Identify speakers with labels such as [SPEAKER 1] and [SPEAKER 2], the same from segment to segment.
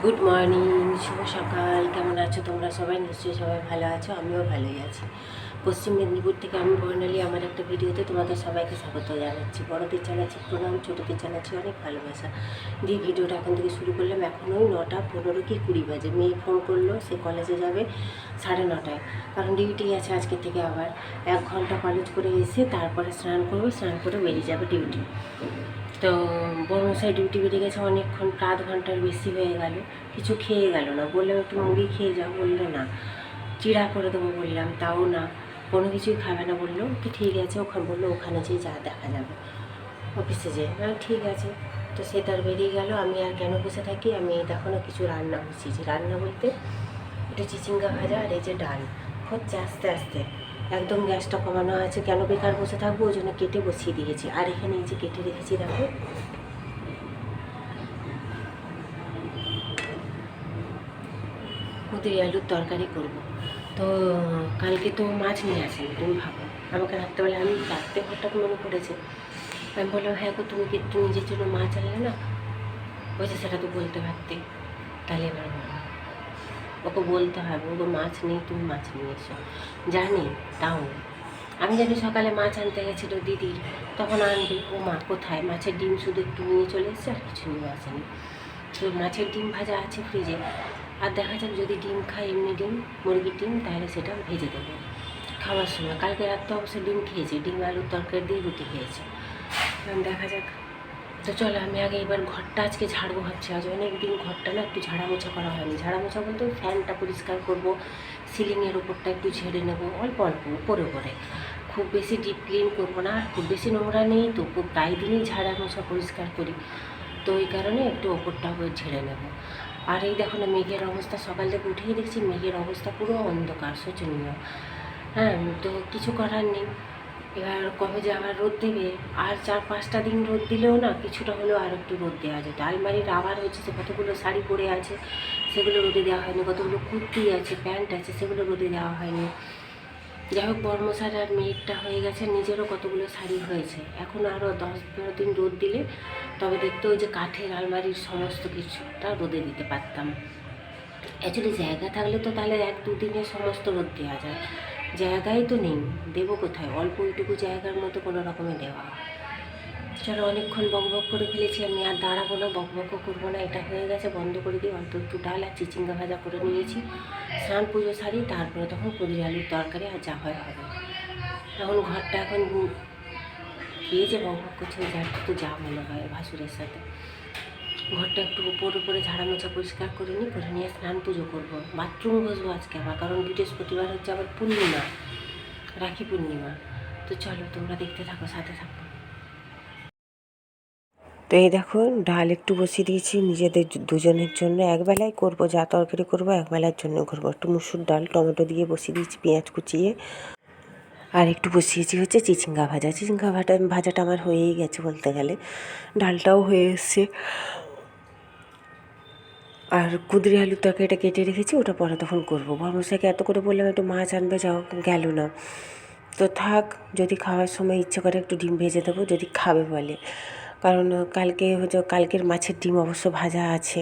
[SPEAKER 1] Good morning, শুভ সকাল। কেমন আছো তোমরা সবাই? নিশ্চয়ই সবাই ভালো আছো, আমিও ভালোই আছি। পশ্চিম মেদিনীপুর থেকে আমি বর্ণালী আমার একটা ভিডিওতে তোমাদের সবাইকে স্বাগত জানাচ্ছি। বড়দের জানাচ্ছি প্রণাম, ছোটোদের জানাচ্ছি অনেক ভালোবাসা দিয়ে ভিডিওটা এখন থেকে শুরু করলাম। এখন ওই 9:15 কি 20 বাজে। মেয়ে ফোন করলো, সে কলেজে যাবে 9:30, কারণ ডিউটি আছে আজকে থেকে। আবার 1 ঘন্টা কলেজ করে এসে তারপরে স্নান করবে, স্নান করে বেরিয়ে যাবে ডিউটি। তো বড়মশাই ডিউটি বেরিয়ে গেছে অনেকক্ষণ, আধ ঘন্টার বেশি হয়ে গেল। কিছু খেয়ে গেল না। বললাম একটু মুড়ি খেয়ে যাও, বললো না। চিড়া করে দেবো বললাম, তাও না, কোনো কিছুই খাবে না। বললো কি ঠিক আছে, ওখানে বললো ওখানে যেয়ে যা দেখা যাবে অফিসে যেয়ে। ঠিক আছে। তো সে তার বেরিয়ে গেল। আমি আর কেন বসে থাকি, আমি দেখো না কিছু রান্না বসিয়েছি। রান্না বলতে এটা চিচিঙ্গা ভাজা আর এই যে ডাল হচ্ছে আস্তে আস্তে। একদম গ্যাসটা কমানো আছে, কেন বেকার বসে থাকবো, ওই জন্য কেটে বসিয়ে দিয়েছি। আর এখানে এই যে কেটে রেখেছি দেখো, কুঁদরি আলুর তরকারি করব। তো কালকে তো মাছ নিয়ে আসেনি, তুমি ভাবো। আমাকে রাত্রেবেলা আমি রাত্রে হঠাৎ মনে পড়েছে, আমি বললাম হ্যাঁ গো, তুমি কি তুমি নিজের জন্য মাছ আনলে না? বলছে সেটা তো বলতে পারতে। তাহলে এবার বলো, ওকে বলতে হবে ওকে মাছ নেই, তুমি মাছ নিয়ে এসো। জানি, তাও না। আমি জানি সকালে মাছ আনতে গেছিলো দিদির, তখন আনবে। ও মা কোথায়, মাছের ডিম শুধু একটু নিয়ে চলে এসেছে, আর কিছু নিয়ে আসেনি। তো মাছের ডিম ভাজা আছে ফ্রিজে। আর দেখা যাক যদি ডিম খাই, এমনি ডিম, মুরগির ডিম, তাহলে সেটা ভেজে দেবো খাওয়ার সময়। কালকে রাত্রে অবশ্য ডিম খেয়েছি, ডিম আলুর তরকারি দিয়ে রুটি খেয়েছি। দেখা যাক। তো চলো আমি আগে এবার ঘরটা আজকে ঝাড়বো ভাবছি। আজ অনেক দিন ঘরটা না একটু ঝাড়া মোছা করা হয়নি। ঝাড়া মোছা বলতে ফ্যানটা পরিষ্কার করবো, সিলিংয়ের ওপরটা একটু ঝেড়ে নেবো, অল্প অল্প উপরে উপরে, খুব বেশি ডিপ ক্লিন করবো না। আর খুব বেশি নোংরা নেই তো, খুব প্রায় দিনই ঝাড়া মোছা পরিষ্কার করি, তো ওই কারণে একটু ওপরটা ঝেড়ে নেবো। আর এই দেখো না মেঘের অবস্থা, সকাল থেকে উঠেই দেখছি মেঘের অবস্থা পুরো অন্ধকার, শোচনীয়। হ্যাঁ, তো কিছু করার নেই। এবার কবে যে আবার রোদ দেবে, আর 4-5টা দিন রোদ দিলেও না কিছুটা হলেও আর একটু রোদ দেওয়া যেত। আলমারির আবার হচ্ছে যে কতগুলো শাড়ি পরে আছে, সেগুলো রোদে দেওয়া হয়নি। কতগুলো কুর্তি আছে, প্যান্ট আছে, সেগুলো রোদে দেওয়া হয়নি। যাই হোক, বর্মশার আর মেয়েরটা হয়ে গেছে, নিজেরও কতগুলো শাড়ি হয়েছে। এখন আরও 10-12 দিন রোদ দিলে তবে দেখতে ওই যে কাঠের আলমারির সমস্ত কিছুটা রোদে দিতে পারতাম। অ্যাকচুয়ালি জায়গা থাকলে তো তাহলে 1-2 দিনে সমস্ত রোদ দেওয়া যায়। জায়গাই তো নেই, দেবো কোথায়? অল্প ওইটুকু জায়গার মতো কোনো রকমে দেওয়া। চলো, অনেকক্ষণ বকবক করে ফেলেছি, আমি আর দাঁড়াবো না, বকবকও করবো না। এটা হয়ে গেছে, বন্ধ করে দিই। অল্প একটু ডাল আর চিচিঙ্গা ভাজা করে নিয়েছি, স্নান পুজো সারি, তারপরে তখন কুঁদরি আলুর তরকারি আর যা হয় হবে। এখন ঘরটা এখন কে যে বকবক করছে, যার তো যা মনে হয় ভাসুরের সাথে। ঘরটা একটু উপর উপরে ঝাড়া মোছা পরিষ্কার করে নিই, করে নিয়ে স্নান পুজো করবো। বাথরুম বসবো আজকে আবার, কারণ বৃহস্পতিবার হচ্ছে আবার পূর্ণিমা, রাখি পূর্ণিমা। তো চলো তোমরা দেখতে থাকো, সাথে থাকো। তো এই দেখো, ডাল একটু বসিয়ে দিয়েছি নিজেদের দুজনের জন্য। একবেলায় করবো, যা তরকারি করবো একবেলার জন্য করবো। একটু মুসুর ডাল টমেটো দিয়ে বসিয়ে দিয়েছি, পেঁয়াজ কুচিয়ে। আর একটু বসিয়েছি হচ্ছে চিচিঙ্গা ভাজা। চিচিঙ্গা ভাজাটা আমার হয়েই গেছে বলতে গেলে, ডালটাও হয়ে এসছে। আর কুঁদরি আলুর তরকারিটা কেটে রেখেছি, ওটা পরে তখন করবো। বর্মশাইকে এত করে বললাম একটু মাছ আনবে, যাও, গেল না। তো থাক, যদি খাওয়ার সময় ইচ্ছে করে একটু ডিম ভেজে দেবো, যদি খাবে বলে। কারণ কালকের মাছের ডিম অবশ্য ভাজা আছে।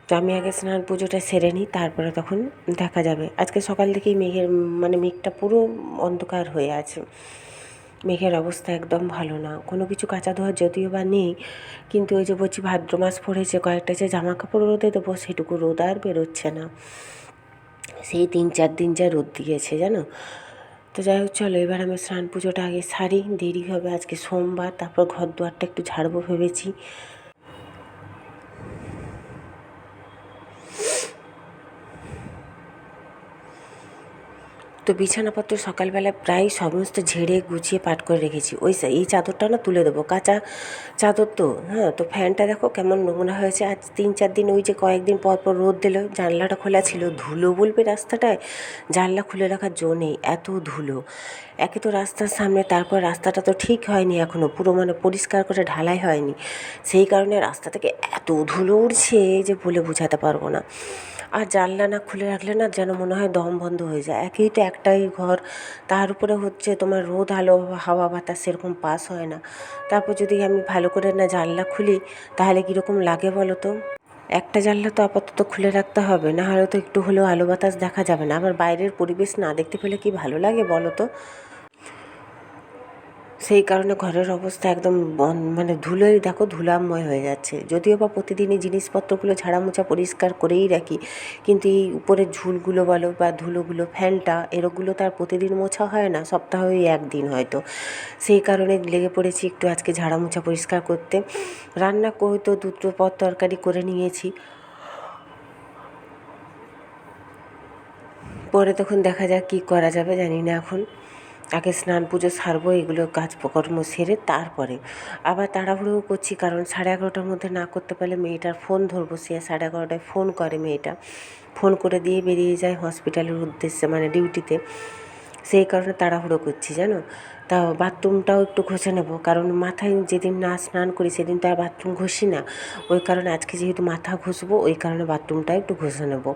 [SPEAKER 1] তো আমি আগে স্নান পুজোটা সেরে নিই, তারপরে তখন দেখা যাবে। আজকে সকাল থেকেই মেঘটা পুরো অন্ধকার হয়ে আছে। মেঘের অবস্থা একদম ভালো না। কোনো কিছু কাচা ধোয়া যদিও বা নেই, কিন্তু ওই যে বলছি ভাদ্র মাস পড়েছে, কয়েকটা যে জামা কাপড় রোদে দেবো সেটুকু রোদ আর বেরোচ্ছে না। সেই 3-4 দিন যা রোদ দিয়েছে জানো। তো যাই হোক, চলো এবার আমি স্নান পুজোটা আগে সারি, দেরি হবে। আজকে সোমবার, তারপর ঘর দুয়ারটা একটু ঝাড়বো ভেবেছি। তো বিছানাপত্র সকালবেলা প্রায় সমস্ত ঝেড়ে গুছিয়ে পাট করে রেখেছি। এই চাদরটা না তুলে দেবো, কাঁচা চাদর তো। হ্যাঁ, তো ফ্যানটা দেখো কেমন নোংরা হয়েছে। আজ 3-4 দিন, ওই যে কয়েকদিন পর পর রোদ দিল, জানলাটা খোলা ছিল, ধুলো বলবে রাস্তাটায়, জানলা খুলে রাখার জো নেই, এত ধুলো। একে তো রাস্তার সামনে, তারপর রাস্তাটা তো ঠিক হয়নি এখনও, পুরো পরিষ্কার করে ঢালাই হয়নি, সেই কারণে রাস্তা থেকে এত ধুলো উড়ছে যে বলে বোঝাতে পারবো না। আর জানলা না খুলে রাখলে না যেন মনে হয় দম বন্ধ হয়ে যায়। একেই তো একটাই ঘর, তার উপরে হচ্ছে তোমার রোদ আলো হাওয়া বাতাস সেরকম পাস হয় না। তারপর যদি আমি ভালো করে না জানলা খুলি, তাহলে কীরকম লাগে বলো তো। একটা জানলা তো আপাতত খুলে রাখতে হবে, না হলে তো একটু হলেও আলো বাতাস দেখা যাবে না। আবার বাইরের পরিবেশ না দেখতে পেলে কি ভালো লাগে বলো তো? সেই কারণে ঘরের অবস্থা একদম মানে ধুলোয় দেখো ধুলাময় হয়ে যাচ্ছে। যদিও বা প্রতিদিনই জিনিসপত্রগুলো ঝাড়ামোছা পরিষ্কার করেই রাখি, কিন্তু এই উপরের ঝুলগুলো বলো বা ধুলোগুলো, ফ্যানটা এরগুলো তার প্রতিদিন মোছা হয় না, সপ্তাহে একদিন হয়তো। সেই কারণে লেগে পড়েছি একটু আজকে ঝাড়ামোছা পরিষ্কার করতে। রান্না হয়তো দুটো পদ তরকারি করে নিয়েছি, পরে তখন দেখা যাক কী করা যাবে, জানি না এখন। আগে স্নান পুজো সারবো, এগুলো কাজকর্ম সেরে তারপরে আবার তাড়াহুড়োও করছি, কারণ 11:30টার মধ্যে না করতে পারলে মেয়েটার ফোন ধরবো। সে 11:30টায় ফোন করে, মেয়েটা ফোন করে দিয়ে বেরিয়ে যায় হসপিটালের উদ্দেশ্যে, মানে ডিউটিতে। সেই কারণে তাড়াহুড়ো করছি জানো। তাও বাথরুমটাও একটু ঘষে নেবো, কারণ মাথায় যেদিন না স্নান করি সেদিন তো আর বাথরুম ঘষি না। ওই কারণে আজকে যেহেতু মাথা ঘষবো, ওই কারণে বাথরুমটা একটু ঘষে নেবো।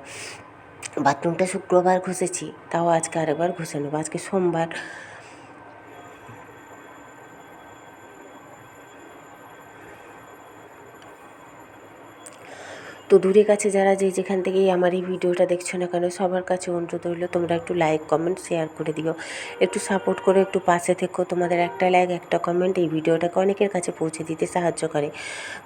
[SPEAKER 1] বাথরুমটা শুক্রবার ঘষেছি, তাও আজকে আরেকবার ঘষে নেবো, আজকে সোমবার। তো দূরে কাছে যারা যেখান থেকেই আমার এই ভিডিওটা দেখছো না কেন, সবার কাছে অনুরোধ রইল তোমরা একটু লাইক কমেন্ট শেয়ার করে দিও, একটু সাপোর্ট করে একটু পাশে থেকো। তোমাদের একটা লাইক একটা কমেন্ট এই ভিডিওটাকে অনেকের কাছে পৌঁছে দিতে সাহায্য করে।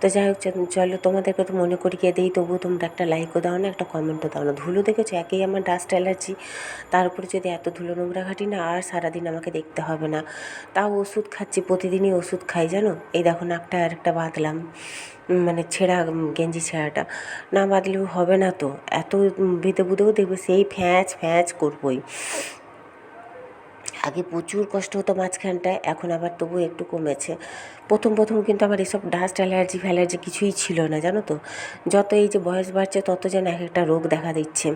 [SPEAKER 1] তো যাই হোক, চলো তোমাদেরকে তো মনে করিয়ে দিই, তবুও তোমরা একটা লাইকও দাও না, একটা কমেন্টও দাও না। ধুলো দেখেছো, একেই আমার ডাস্ট অ্যালার্জি, তার উপরে যদি এত ধুলো নোংরা ঘাটি না, আর সারাদিন আমাকে দেখতে হবে না। তাও ওষুধ খাচ্ছি, প্রতিদিনই ওষুধ খাই জানো। এই দেখো নাকটা আরেকটা বাঁধলাম, মানে ছেঁড়া গেঞ্জি ছেঁড়াটা না বাঁধলেও হবে না। তো এত বেঁধে বুঁধেও দেখবে সেই ফ্যাঁচ ফ্যাঁচ করবই। আগে প্রচুর কষ্ট হতো মাঝখানটায়, এখন আবার তবু একটু কমেছে। প্রথম প্রথম কিন্তু আমার এসব ডাস্ট অ্যালার্জি ফ্যালার্জি কিছুই ছিল না জানো তো। যত এই যে বয়স বাড়ছে তত যেন এক একটা রোগ দেখা দিচ্ছে।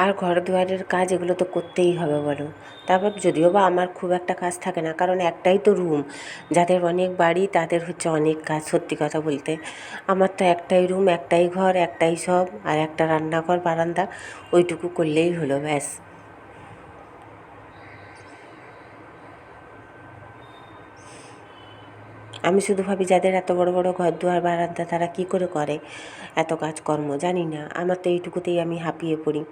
[SPEAKER 1] আর ঘর দুয়ারের কাজ এগুলো তো করতেই হবে বলো। তারপর যদিও বা আমার খুব একটা কাজ থাকে না, কারণ একটাই তো রুম। যাদের অনেক বাড়ি তাদের হচ্ছে অনেক কাজ, সত্যি কথা বলতে। আমার তো একটাই রুম, একটাই ঘর, একটাই সব, আর একটা রান্নাঘর বারান্দা, ওইটুকু করলেই হলো ব্যাস। আমি শুধু ভাবি যাদের এত বড় বড় ঘর দুয়ার বারান্দা তারা কি করে করে এত কাজকর্ম, জানি না। আমার তো এইটুকুতেই আমি হাঁপিয়ে পড়ি।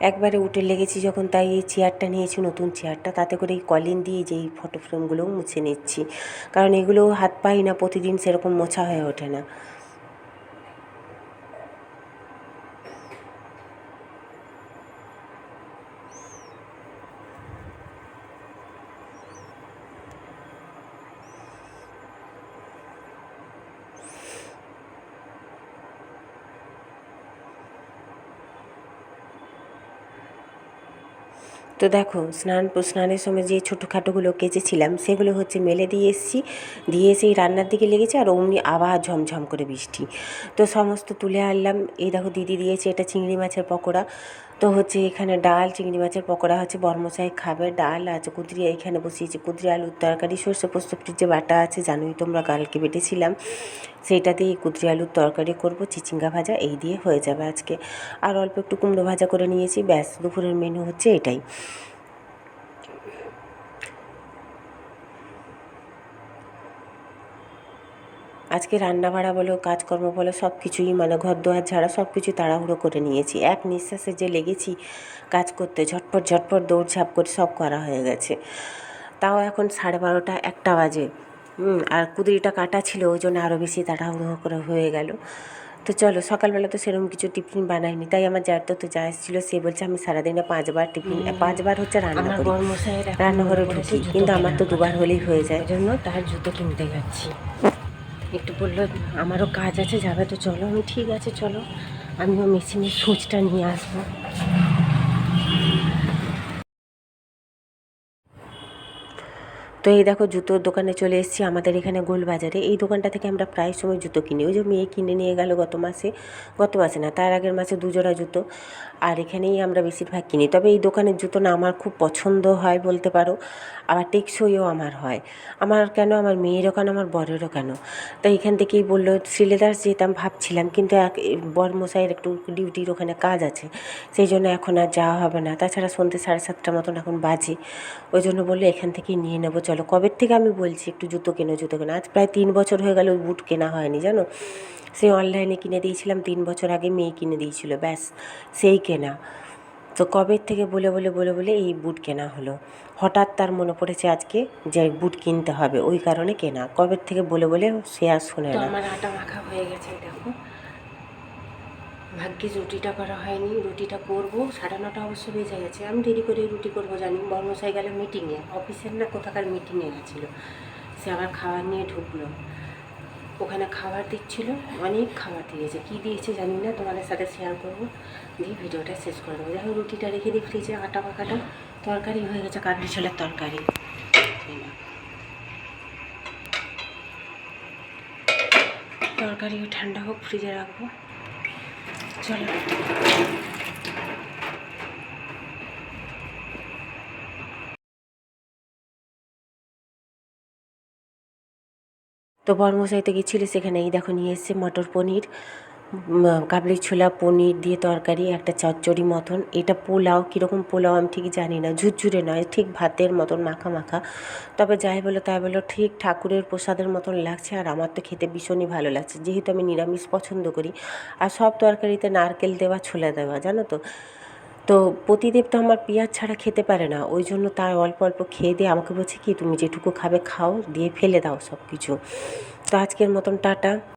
[SPEAKER 1] একবারে উঠে লেগেছি যখন, তাই এই চেয়ারটা নিয়েছি, নতুন চেয়ারটা, তাতে করে এই কলিন দিয়ে যে এই ফটো ফ্রেমগুলোও মুছে নিচ্ছি, কারণ এগুলোও হাত পাই না, প্রতিদিন সেরকম মোছা হয়ে ওঠে না। তো দেখো স্নানের সময় যে ছোটোখাটোগুলো কেচেছিলাম সেগুলো হচ্ছে মেলে দিয়ে এসেছি, দিয়ে এসেই রান্নার দিকে লেগেছে, আর অমনি আবার ঝমঝম করে বৃষ্টি। তো সমস্ত তুলে আনলাম। এই দেখো দিদি দিয়েছে এটা চিংড়ি মাছের পকোড়া। তো হচ্ছে এখানে ডাল, চিংড়ি মাছের পকোড়া হচ্ছে বর্মশাই খাবে, ডাল আছে, কুঁদরি এখানে বসিয়েছি, কুঁদরি আলুর তরকারি, সর্ষে পোস্ত ফ্রিজে বাটা আছে, জানোই তোমরা কালকে বেটেছিলাম, সেইটা দিয়ে কুঁদরি আলুর তরকারি করব, চিচিঙ্গা ভাজা, এই দিয়ে হয়ে যাবে আজকে। আর অল্প একটু কুমড়ো ভাজা করে নিয়েছি, ব্যাস দুপুরের মেনু হচ্ছে এটাই। আজকে রান্না বাড়া বলো, কাজকর্ম বলো, সব কিছুই মানে ঘর দুয়ার ঝাড়া সব কিছু তাড়াহুড়ো করে নিয়েছি। এক নিঃশ্বাসে যে লেগেছি কাজ করতে, ঝটপট ঝটপট দৌড়ঝাঁপ করে সব করা হয়ে গেছে। তাও এখন 12:30 একটা বাজে। আর কুঁদরিটা কাটা ছিল, ওই জন্য আরও বেশি তাড়াহুড়ো করে হয়ে গেল। তো চলো, সকালবেলা তো সেরকম কিছু টিফিন বানাইনি, তাই আমার যার তো যা এসেছিলো সে বলছে আমি সারাদিনে 5বার টিফিন, 5বার হচ্ছে রান্না করি, রান্নাঘরে ঢুকি, কিন্তু আমার তো 2বার হলেই হয়ে যায়। ওই জন্য তার জুতো কিনতে যাচ্ছি। একটু বললো আমারও কাজ আছে, যাবে তো চলো। আমি ঠিক আছে চলো, আমিও মেশিনের সুচটা নিয়ে আসবো। তো এই দেখো জুতোর দোকানে চলে এসেছি আমাদের এখানে গোলবাজারে। এই দোকানটা থেকে আমরা প্রায় সময় জুতো কিনি। ওই যে মেয়ে কিনে নিয়ে গেল গত মাসে না, তার আগের মাসে 2 জোড়া জুতো। আর এখানেই আমরা বেশিরভাগ কিনি। তবে এই দোকানের জুতো না আমার খুব পছন্দ হয় বলতে পারো, আবার টেকসইও আমার হয়। আমার কেন, আমার মেয়েরও কেন, আমার বরেরও কেন। তাই এখান থেকেই বললো, শ্রীলেদার্স যেতাম ভাবছিলাম, কিন্তু বরমশাইয়ের একটু ডিউটির ওখানে কাজ আছে, সেই জন্য এখন আর যাওয়া হবে না। তাছাড়া সন্ধ্যে 7:30 মতন এখন বাজে। ওই জন্য বললো এখান থেকেই নিয়ে নেবো চলো। কবের থেকে আমি বলছি একটু জুতো কেনো। আজ প্রায় 3 বছর হয়ে গেল ওই বুট কেনা হয়নি জানো। সে অনলাইনে কিনে দিয়েছিলাম 3 বছর আগে, মেয়ে কিনে দিয়েছিল, ব্যাস সেই কেনা। তো কবের থেকে বলে এই বুট কেনা হলো। হঠাৎ তার মনে পড়েছে আজকে যে বুট কিনতে হবে, ওই কারণে কেনা। কবের থেকে বলে সে আর শোনে না। আমার আটা মাখা হয়ে গেছে দেখো। ভাগ্যিস রুটিটা করা হয়নি, রুটিটা করবো। 9:30 অবশ্য বেজে গেছে। আমি দেরি করে রুটি করবো জানি। বর্মশাই গেল মিটিংয়ে, অফিসের না কোথাকার মিটিংয়ে গেছিলো। সে আবার খাবার নিয়ে ঢুকলো। ওখানে খাবার দিচ্ছিলো, অনেক খাবার দিয়েছে। কী দিয়েছে জানি না, তোমাদের সাথে শেয়ার করবো, দিয়ে ভিডিওটা শেষ করে দেবো। দেখো রুটিটা রেখে দিই ফ্রিজে, আটা মাখাটা। তরকারি হয়ে গেছে, কাবলি ছোলার তরকারি। তরকারিও ঠান্ডা হোক, ফ্রিজে রাখবো। চলো। তো বর্মশাইতে গেছিলো, সেখানে এই দেখো নিয়ে এসছে মটর পনির, কাবলি ছোলা, পনির দিয়ে তরকারি, একটা চচ্চড়ি মতন। এটা পোলাও, কীরকম পোলাও আমি ঠিক জানি না, ঝুরঝুরে নয়, ঠিক ভাতের মতন মাখা মাখা। তবে যাই বলো তাই বলো, ঠিক ঠাকুরের প্রসাদের মতন লাগছে। আর আমার তো খেতে ভীষণই ভালো লাগছে, যেহেতু আমি নিরামিষ পছন্দ করি। আর সব তরকারিতে নারকেল দেওয়া, ছোলা দেওয়া, জানো তো। তো প্রতিদেব তো আমার পেঁয়াজ ছাড়া খেতে পারে না, ওই জন্য তার অল্প অল্প খেয়ে দিয়ে আমাকে বলছে কি তুমি যেটুকু খাবে খাও, দিয়ে ফেলে দাও সব কিছু। তো আজকের মতন টাটা।